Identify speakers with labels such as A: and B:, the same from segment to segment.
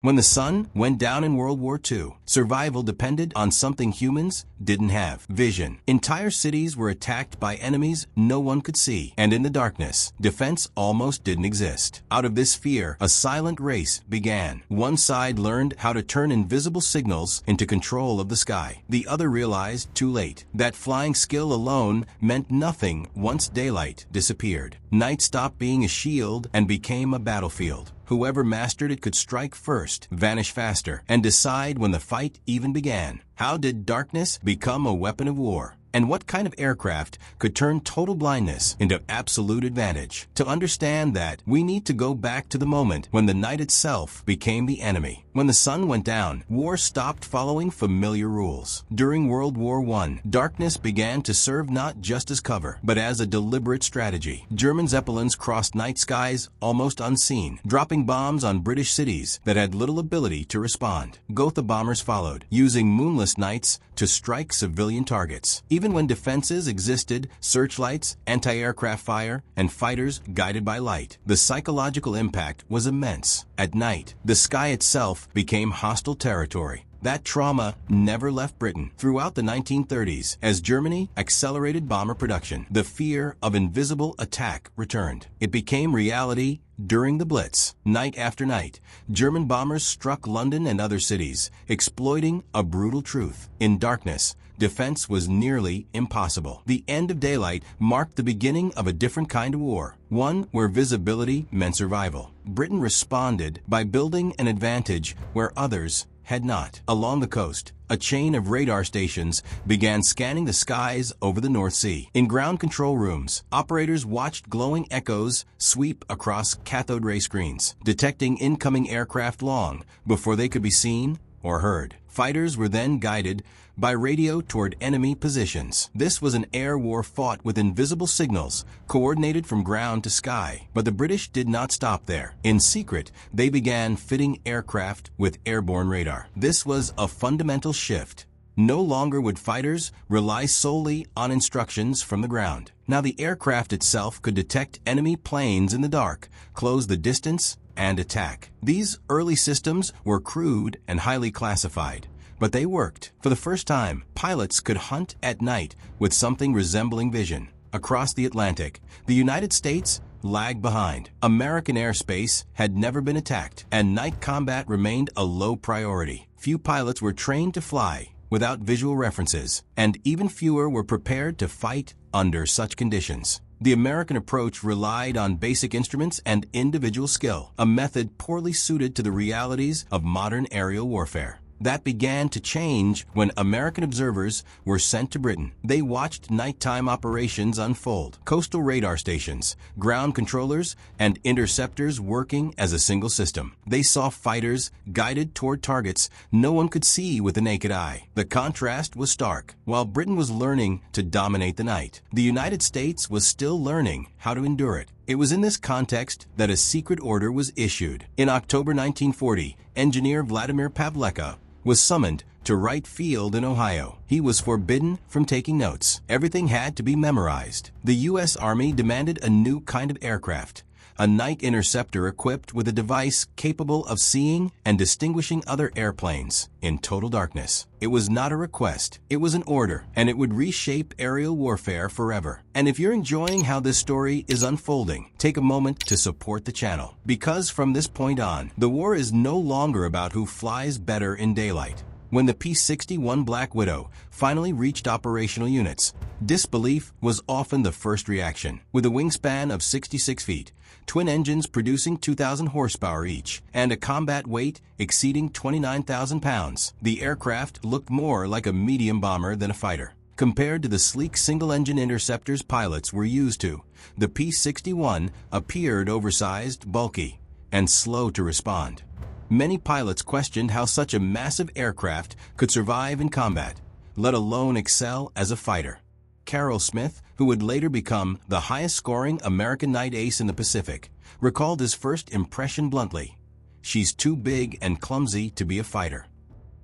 A: When the sun went down in World War II, survival depended on something humans didn't have: vision. Entire cities were attacked by enemies no one could see, and in the darkness, defense almost didn't exist. Out of this fear, a silent race began. One side learned how to turn invisible signals into control of the sky. The other realized too late that flying skill alone meant nothing once daylight disappeared. Night stopped being a shield and became a battlefield. Whoever mastered it could strike first, vanish faster, and decide when the fight even began. How did darkness become a weapon of war? And what kind of aircraft could turn total blindness into absolute advantage? To understand that, we need to go back to the moment when the night itself became the enemy. When the sun went down, war stopped following familiar rules. During World War I, darkness began to serve not just as cover, but as a deliberate strategy. German Zeppelins crossed night skies almost unseen, dropping bombs on British cities that had little ability to respond. Gotha bombers followed, using moonless nights to strike civilian targets. Even when defenses existed, searchlights, anti-aircraft fire, and fighters guided by light, the psychological impact was immense. At night, the sky itself became hostile territory. That trauma never left Britain. Throughout the 1930s, as Germany accelerated bomber production, the fear of invisible attack returned. It became reality during the Blitz. Night after night, German bombers struck London and other cities, exploiting a brutal truth. In darkness, defense was nearly impossible. The end of daylight marked the beginning of a different kind of war, one where visibility meant survival. Britain responded by building an advantage where others had not. Along the coast, a chain of radar stations began scanning the skies over the North Sea. In ground control rooms, operators watched glowing echoes sweep across cathode ray screens, detecting incoming aircraft long before they could be seen or heard. Fighters were then guided by radio toward enemy positions. This was an air war fought with invisible signals, coordinated from ground to sky. But the British did not stop there. In secret, they began fitting aircraft with airborne radar. This was a fundamental shift. No longer would fighters rely solely on instructions from the ground. Now the aircraft itself could detect enemy planes in the dark, close the distance, and attack. These early systems were crude and highly classified, but they worked. For the first time, pilots could hunt at night with something resembling vision. Across the Atlantic, the United States lagged behind. American airspace had never been attacked, and night combat remained a low priority. Few pilots were trained to fly without visual references, and even fewer were prepared to fight under such conditions. The American approach relied on basic instruments and individual skill, a method poorly suited to the realities of modern aerial warfare. That began to change when American observers were sent to Britain. They watched nighttime operations unfold. Coastal radar stations, ground controllers, and interceptors working as a single system. They saw fighters guided toward targets no one could see with the naked eye. The contrast was stark. While Britain was learning to dominate the night, the United States was still learning how to endure it. It was in this context that a secret order was issued. In October 1940, engineer Vladimir Pavleka was summoned to Wright Field in Ohio. He was forbidden from taking notes. Everything had to be memorized. The U.S. Army demanded a new kind of aircraft, a night interceptor equipped with a device capable of seeing and distinguishing other airplanes in total darkness. It was not a request, it was an order, and it would reshape aerial warfare forever. And if you're enjoying how this story is unfolding, take a moment to support the channel. Because from this point on, the war is no longer about who flies better in daylight. When the P-61 Black Widow finally reached operational units, disbelief was often the first reaction. With a wingspan of 66 feet, twin engines producing 2,000 horsepower each, and a combat weight exceeding 29,000 pounds, the aircraft looked more like a medium bomber than a fighter. Compared to the sleek single-engine interceptors pilots were used to, the P-61 appeared oversized, bulky, and slow to respond. Many pilots questioned how such a massive aircraft could survive in combat, let alone excel as a fighter. Carroll Smith, who would later become the highest-scoring American night ace in the Pacific, recalled his first impression bluntly: "She's too big and clumsy to be a fighter."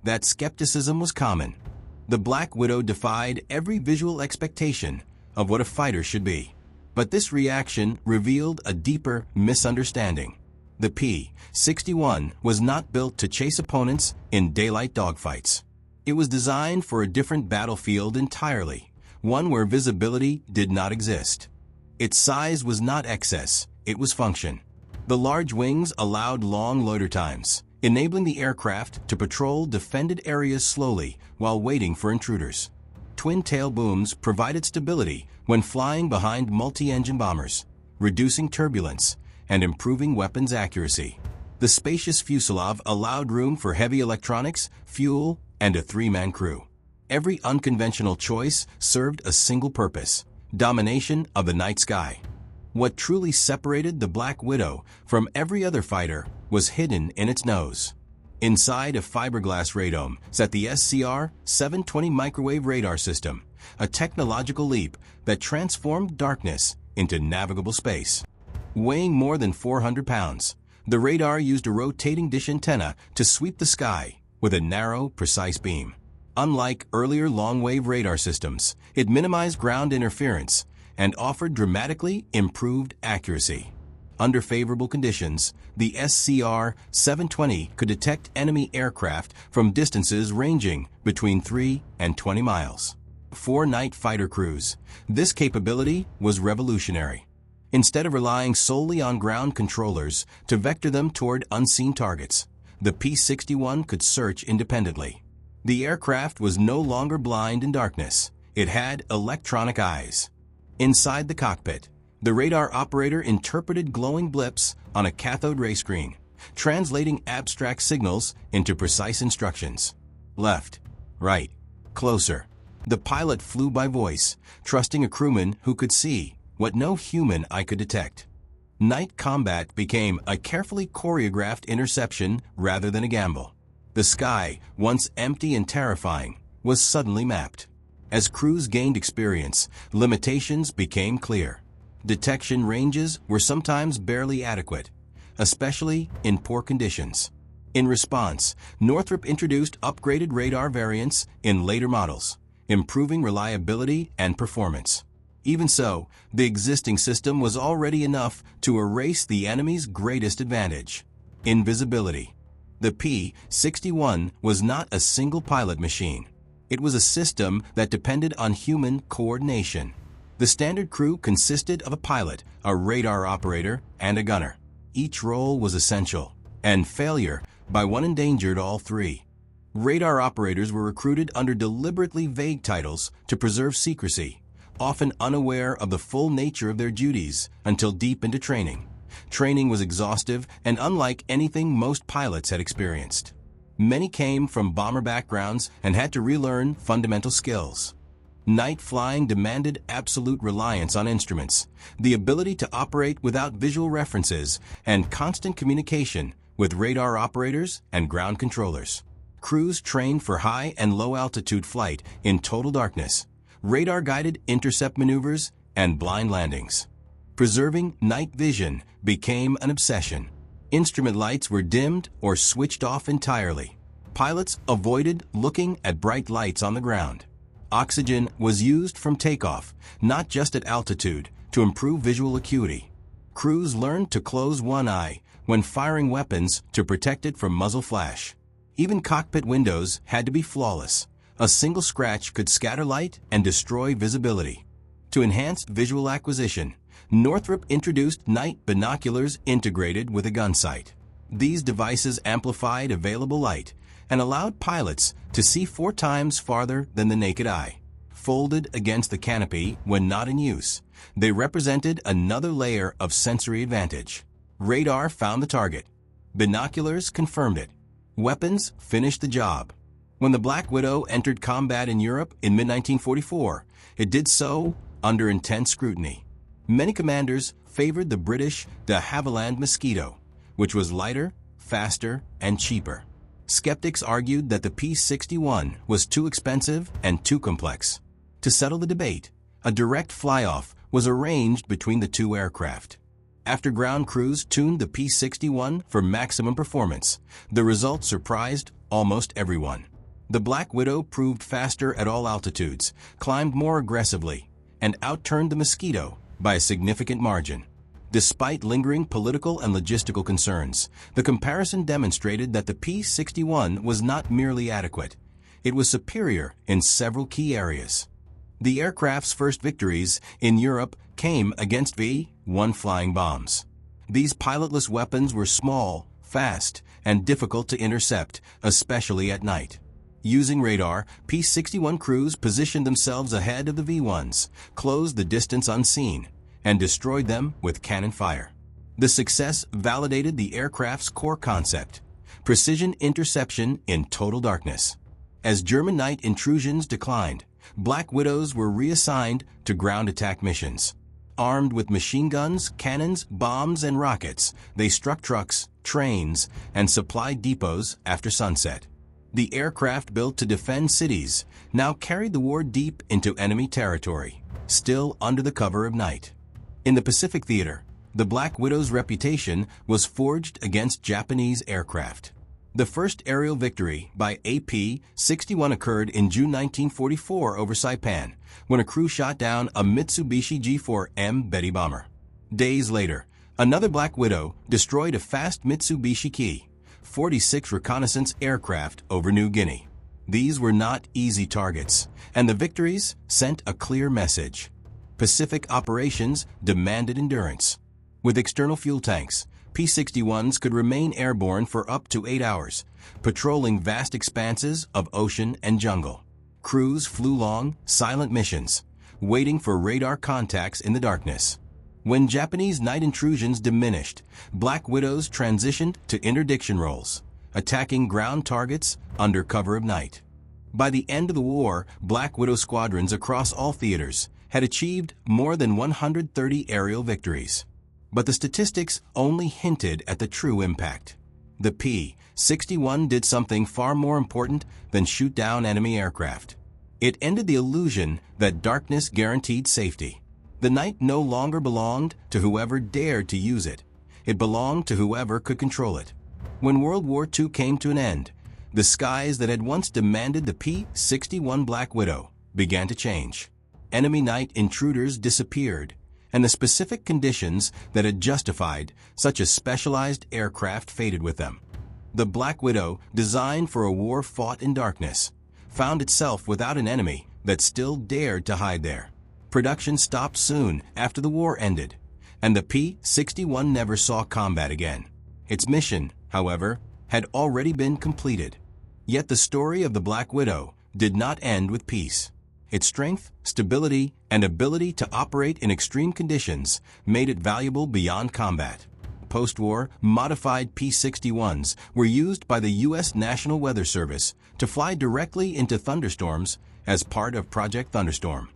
A: That skepticism was common. The Black Widow defied every visual expectation of what a fighter should be. But this reaction revealed a deeper misunderstanding. The P-61 was not built to chase opponents in daylight dogfights. It was designed for a different battlefield entirely, one where visibility did not exist. Its size was not excess, it was function. The large wings allowed long loiter times, enabling the aircraft to patrol defended areas slowly while waiting for intruders. Twin-tail booms provided stability when flying behind multi-engine bombers, reducing turbulence and improving weapons accuracy. The spacious fuselage allowed room for heavy electronics, fuel, and a three-man crew. Every unconventional choice served a single purpose: domination of the night sky. What truly separated the Black Widow from every other fighter was hidden in its nose. Inside a fiberglass radome sat the SCR-720 microwave radar system, a technological leap that transformed darkness into navigable space. Weighing more than 400 pounds, the radar used a rotating dish antenna to sweep the sky with a narrow, precise beam. Unlike earlier long-wave radar systems, it minimized ground interference and offered dramatically improved accuracy. Under favorable conditions, the SCR-720 could detect enemy aircraft from distances ranging between 3 and 20 miles. For night fighter crews, this capability was revolutionary. Instead of relying solely on ground controllers to vector them toward unseen targets, the P-61 could search independently. The aircraft was no longer blind in darkness. It had electronic eyes. Inside the cockpit, the radar operator interpreted glowing blips on a cathode ray screen, translating abstract signals into precise instructions. Left, right, closer. The pilot flew by voice, trusting a crewman who could see what no human eye could detect. Night combat became a carefully choreographed interception rather than a gamble. The sky, once empty and terrifying, was suddenly mapped. As crews gained experience, limitations became clear. Detection ranges were sometimes barely adequate, especially in poor conditions. In response, Northrop introduced upgraded radar variants in later models, improving reliability and performance. Even so, the existing system was already enough to erase the enemy's greatest advantage: invisibility. The P-61 was not a single pilot machine. It was a system that depended on human coordination. The standard crew consisted of a pilot, a radar operator, and a gunner. Each role was essential, and failure by one endangered all three. Radar operators were recruited under deliberately vague titles to preserve secrecy, often unaware of the full nature of their duties until deep into training. Training was exhaustive and unlike anything most pilots had experienced. Many came from bomber backgrounds and had to relearn fundamental skills. Night flying demanded absolute reliance on instruments, the ability to operate without visual references, and constant communication with radar operators and ground controllers. Crews trained for high and low altitude flight in total darkness, radar-guided intercept maneuvers, and blind landings. Preserving night vision became an obsession. Instrument lights were dimmed or switched off entirely. Pilots avoided looking at bright lights on the ground. Oxygen was used from takeoff, not just at altitude, to improve visual acuity. Crews learned to close one eye when firing weapons to protect it from muzzle flash. Even cockpit windows had to be flawless. A single scratch could scatter light and destroy visibility. To enhance visual acquisition, Northrop introduced night binoculars integrated with a gun sight. These devices amplified available light and allowed pilots to see 4 times farther than the naked eye. Folded against the canopy when not in use, they represented another layer of sensory advantage. Radar found the target. Binoculars confirmed it. Weapons finished the job. When the Black Widow entered combat in Europe in mid-1944, it did so under intense scrutiny. Many commanders favored the British de Havilland Mosquito, which was lighter, faster, and cheaper. Skeptics argued that the P-61 was too expensive and too complex. To settle the debate, a direct fly-off was arranged between the two aircraft. After ground crews tuned the P-61 for maximum performance, the result surprised almost everyone. The Black Widow proved faster at all altitudes, climbed more aggressively, and outturned the Mosquito by a significant margin. Despite lingering political and logistical concerns, the comparison demonstrated that the P-61 was not merely adequate. It was superior in several key areas. The aircraft's first victories in Europe came against V-1 flying bombs. These pilotless weapons were small, fast, and difficult to intercept, especially at night. Using radar, P-61 crews positioned themselves ahead of the V-1s, closed the distance unseen, and destroyed them with cannon fire. The success validated the aircraft's core concept: precision interception in total darkness. As German night intrusions declined, Black Widows were reassigned to ground attack missions. Armed with machine guns, cannons, bombs, and rockets, they struck trucks, trains, and supply depots after sunset. The aircraft built to defend cities now carried the war deep into enemy territory, still under the cover of night. In the Pacific theater, the Black Widow's reputation was forged against Japanese aircraft. The first aerial victory by a P-61 occurred in June 1944 over Saipan, when a crew shot down a Mitsubishi G4M Betty bomber. Days later, another Black Widow destroyed a fast Mitsubishi Ki-46 reconnaissance aircraft over New Guinea. These were not easy targets, and the victories sent a clear message. Pacific operations demanded endurance. With external fuel tanks, P-61s could remain airborne for up to 8 hours, patrolling vast expanses of ocean and jungle. Crews flew long, silent missions, waiting for radar contacts in the darkness. When Japanese night intrusions diminished, Black Widows transitioned to interdiction roles, attacking ground targets under cover of night. By the end of the war, Black Widow squadrons across all theaters had achieved more than 130 aerial victories. But the statistics only hinted at the true impact. The P-61 did something far more important than shoot down enemy aircraft. It ended the illusion that darkness guaranteed safety. The night no longer belonged to whoever dared to use it. It belonged to whoever could control it. When World War II came to an end, the skies that had once demanded the P-61 Black Widow began to change. Enemy night intruders disappeared, and the specific conditions that had justified such a specialized aircraft faded with them. The Black Widow, designed for a war fought in darkness, found itself without an enemy that still dared to hide there. Production stopped soon after the war ended, and the P-61 never saw combat again. Its mission, however, had already been completed. Yet the story of the Black Widow did not end with peace. Its strength, stability, and ability to operate in extreme conditions made it valuable beyond combat. Post-war, modified P-61s were used by the U.S. National Weather Service to fly directly into thunderstorms as part of Project Thunderstorm.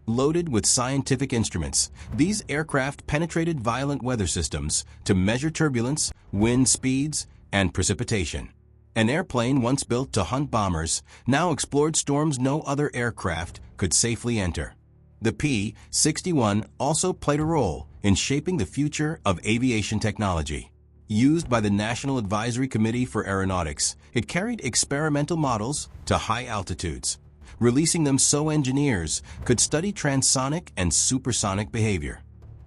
A: Loaded with scientific instruments, these aircraft penetrated violent weather systems to measure turbulence, wind speeds, and precipitation. An airplane once built to hunt bombers now explored storms no other aircraft could safely enter. The P-61 also played a role in shaping the future of aviation technology. Used by the National Advisory Committee for Aeronautics, it carried experimental models to high altitudes, releasing them so engineers could study transonic and supersonic behavior.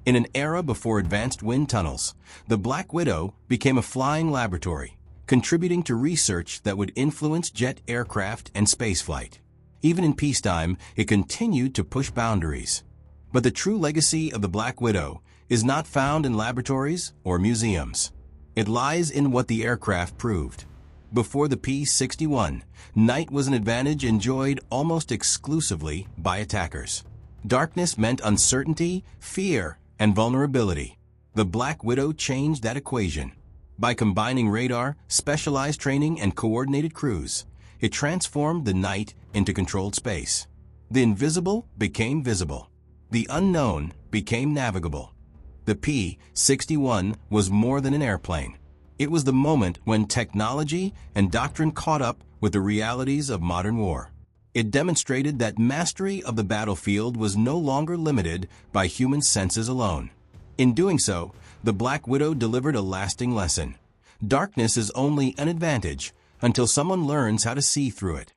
A: In an era before advanced wind tunnels, the Black Widow became a flying laboratory, contributing to research that would influence jet aircraft and spaceflight. Even in peacetime, it continued to push boundaries. But the true legacy of the Black Widow is not found in laboratories or museums. It lies in what the aircraft proved. Before the P-61, night was an advantage enjoyed almost exclusively by attackers. Darkness meant uncertainty, fear, and vulnerability. The Black Widow changed that equation. By combining radar, specialized training, and coordinated crews, it transformed the night into controlled space. The invisible became visible. The unknown became navigable. The P-61 was more than an airplane. It was the moment when technology and doctrine caught up with the realities of modern war. It demonstrated that mastery of the battlefield was no longer limited by human senses alone. In doing so, the Black Widow delivered a lasting lesson. Darkness is only an advantage until someone learns how to see through it.